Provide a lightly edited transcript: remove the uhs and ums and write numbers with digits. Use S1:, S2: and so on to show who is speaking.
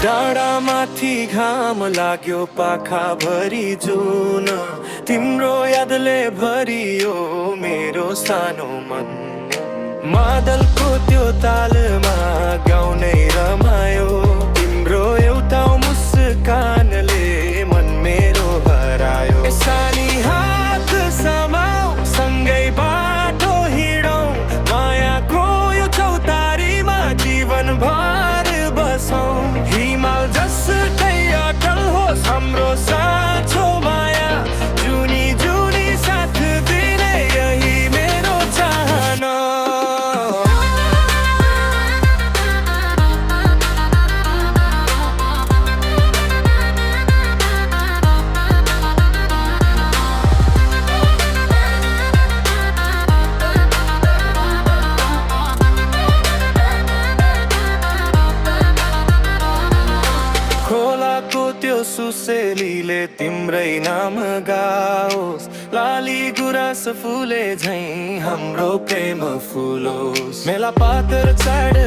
S1: डाँडा माथि घाम लाग्यो पाखा भरि जुन तिम्रो यादले भरियो मेरो सानो मन मादलको त्यो तालमा गाउने रमायो तिम्रो एउटा मुस्कानले मन मेरो हरायो सानी हात समाऊ सँगै बाटो हिँडौँ मायाको यो चौतारीमा जीवनभर बसौँ हिमाल जस्तै अटल होस् हाम्रो साँचो माया जुनी जुनी साथ दिने यही मेरो चाहना खोलाको त्यो सुसेलीले तिम्रै नाम गाओस् लाली गुराँस फुले झैं हाम्रो प्रेम फुलोस् मेला पातर चाड